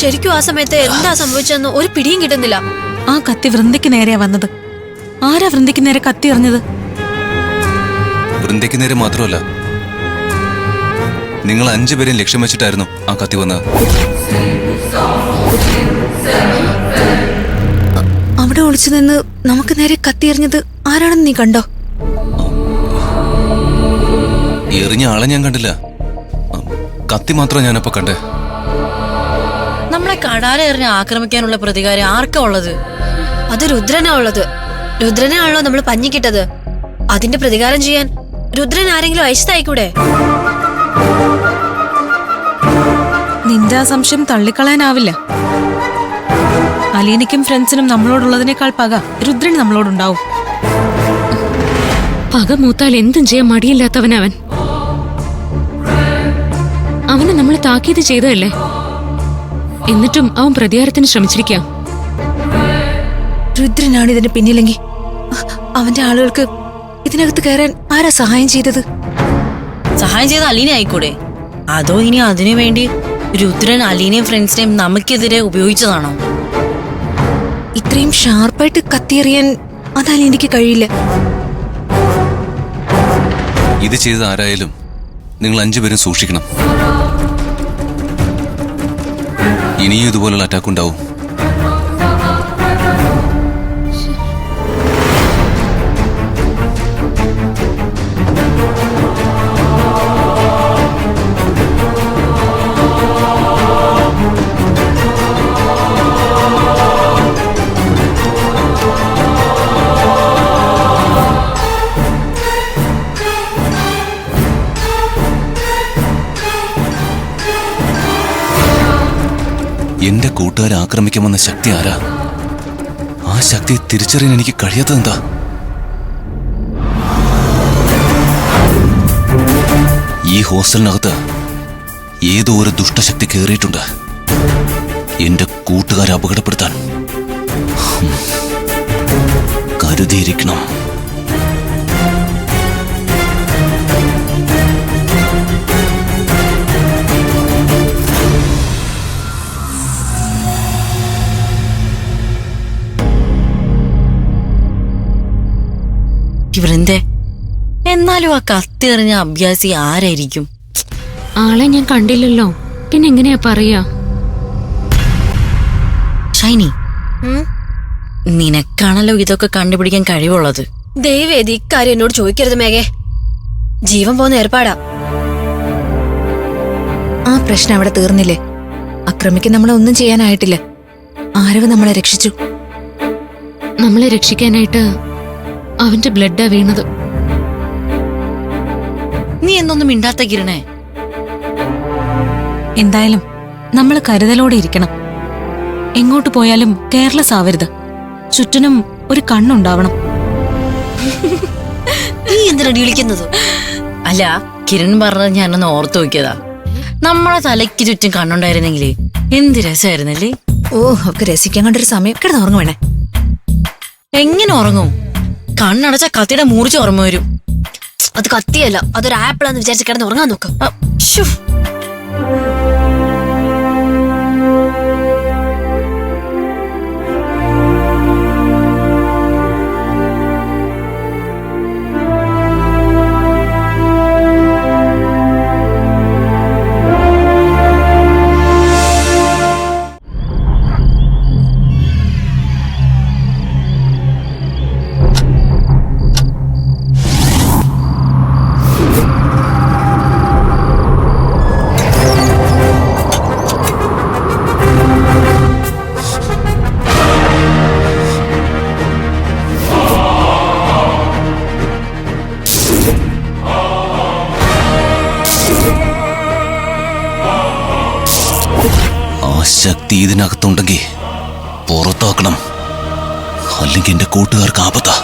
ശരിക്കും ആ സമയത്ത് എന്താ സംഭവിച്ചെന്ന് ഒരു പിടിയും കിട്ടുന്നില്ല. ആ കത്തി വൃന്ദയ്ക്ക് നേരെയാ വന്നത്. ആരാ വൃന്ദയ്ക്ക് നേരെ കത്തി എറിഞ്ഞത്? വൃന്ദയ്ക്ക് നേരെ മാത്രമല്ല, നിങ്ങൾ 5 പേരെയും ലക്ഷ്യം വെച്ചിട്ടായിരുന്നു ആ കത്തി വന്നത്. അവിടെ ഒളിച്ചു നിന്ന് നമുക്ക് നേരെ കത്തി എറിഞ്ഞത് ആരാണെന്ന് നീ കണ്ടോ? എറിഞ്ഞ ആളെ ഞാൻ കണ്ടില്ല, കത്തി മാത്രം ഞാനപ്പോ കണ്ടേ. നമ്മളെ കടാലെറിഞ്ഞ് ആക്രമിക്കാനുള്ള പ്രതികാരം ആർക്കാ ഉള്ളത്? അത് രുദ്രനാ ഉള്ളത്. രുദ്രനാണല്ലോ നമ്മൾ പഞ്ഞിക്കിട്ടത്. അതിന്റെ പ്രതികാരം ചെയ്യാൻ രുദ്രൻ ആരെങ്കിലും അയച്ചതായിക്കൂടെ? നിന്റെ ആ സംശയം തള്ളിക്കളയാനാവില്ല. അലീനയ്ക്കും ഫ്രണ്ട്സിനും നമ്മളോടുള്ളതിനേക്കാൾ പക രുദ്രൻ നമ്മളോടുണ്ടാവും. പക മൂത്താൽ എന്തും ചെയ്യാൻ മടിയില്ലാത്തവനവൻ. അവനെ നമ്മൾ താക്കീത് ചെയ്തതല്ലേ, എന്നിട്ടും അവൻ പ്രതികാരത്തിന് ശ്രമിച്ചിരിക്കാം. രുദ്രനാണ് ഇതിന് പിന്നിലെങ്കിൽ അവന്റെ ആളുകൾക്ക് ഇതിനകത്ത് കയറാൻ ആരാ സഹായം ചെയ്തത്? സഹായം ചെയ്ത അലീന ആയിക്കൂടെ? അതോ ഇനി അതിനു വേണ്ടി രുദ്രൻ അലീനയും ഫ്രണ്ട്സിനെയും നമുക്കെതിരെ ഉപയോഗിച്ചതാണോ? ഇത്രയും ഷാർപ്പായിട്ട് കത്തിയെറിയാൻ അതാൽ എനിക്ക് കഴിയില്ല. ഇത് ചെയ്ത ആരായാലും നിങ്ങൾ 5 പേരും സൂക്ഷിക്കണം. ഇനിയും ഇതുപോലുള്ള അറ്റാക്ക് ഉണ്ടാവും. എന്റെ കൂട്ടുകാരെ ആക്രമിക്കാമെന്ന ശക്തി ആരാ? ആ ശക്തി തിരിച്ചറിയാൻ എനിക്ക് കഴിയാത്തതെന്താ? ഈ ഹോസ്റ്റലിനകത്ത് ഏതോ ഒരു ദുഷ്ടശക്തി കയറിയിട്ടുണ്ട് എന്റെ കൂട്ടുകാരെ അപകടപ്പെടുത്താൻ. കരുതിയിരിക്കണം. വൃന്ദേ, എന്നാലും ആ കത്തി എറിഞ്ഞ അഭ്യാസി ആരായിരിക്കും? ആളെ ഞാൻ കണ്ടില്ലല്ലോ, പിന്നെ എങ്ങനെയാ പറയാ? ഷൈനി, നിനക്കാണല്ലോ ഇതൊക്കെ കണ്ടുപിടിക്കാൻ കഴിവുള്ളത്. ദയവേദി ഇക്കാര്യം എന്നോട് ചോദിക്കരുത് മേഘേ. ജീവൻ പോകുന്ന ഏർപ്പാടാ. ആ പ്രശ്നം അവിടെ തീർന്നില്ലേ? അക്രമിക്ക് നമ്മളെ ഒന്നും ചെയ്യാനായിട്ടില്ല. ആരവ് നമ്മളെ രക്ഷിച്ചു. നമ്മളെ രക്ഷിക്കാനായിട്ട് അവന്റെ ബ്ലഡാ വീണത്. നീ എന്നൊന്നും മിണ്ടാത്ത കിരണേ. എന്തായാലും നമ്മൾ കരുതലോടെ ഇരിക്കണം. എങ്ങോട്ട് പോയാലും കെയർലെസ് ആവരുത്. ചുറ്റിനും ഒരു കണ്ണുണ്ടാവണം. നീ എന്തിനടി വിളിക്കുന്നത്? അല്ല, കിരൺ പറഞ്ഞത് ഞാനൊന്ന് ഓർത്തു നോക്കിയതാ. നമ്മളെ തലയ്ക്ക് ചുറ്റും കണ്ണുണ്ടായിരുന്നെങ്കിലേ എന്ത് രസമായിരുന്നല്ലേ? ഓ, ഒക്കെ രസിക്കാൻ കണ്ടൊരു സമയം. കിടന്ന് ഉറങ്ങും വേണേ. എങ്ങനെ ഉറങ്ങും? കണ്ണടച്ച കത്തിയുടെ മൂർച്ച ഓർമ്മ വരും. അത് കത്തിയല്ല, അതൊരു ആപ്പിളാന്ന് വിചാരിച്ച് കിടന്ന് ഉറങ്ങാൻ നോക്കാം. ശക്തി ഇതിനകത്തുണ്ടെങ്കിൽ പുറത്താക്കണം, അല്ലെങ്കിൽ എന്റെ കൂട്ടുകാർക്ക് ആപത്താ.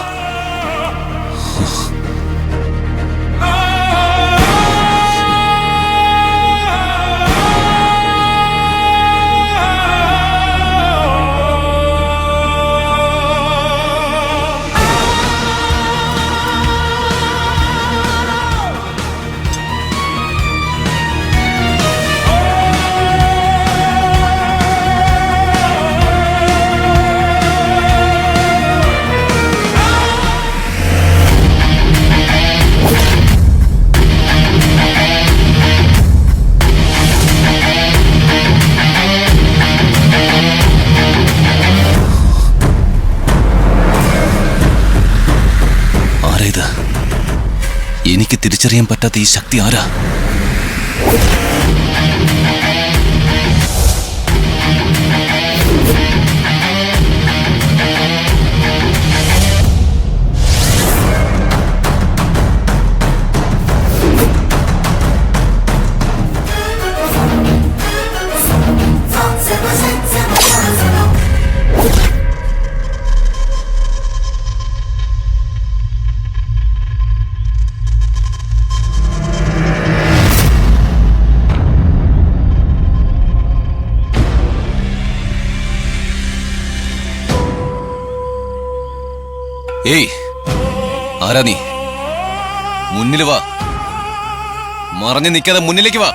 തിരിച്ചറിയാൻ പറ്റാത്ത ഈ ശക്തി ആരാ? ഏയ്, ആരാ നീ? മുന്നിൽ വാ, മറഞ്ഞു നിൽക്കാതെ മുന്നിലേക്ക് വാ.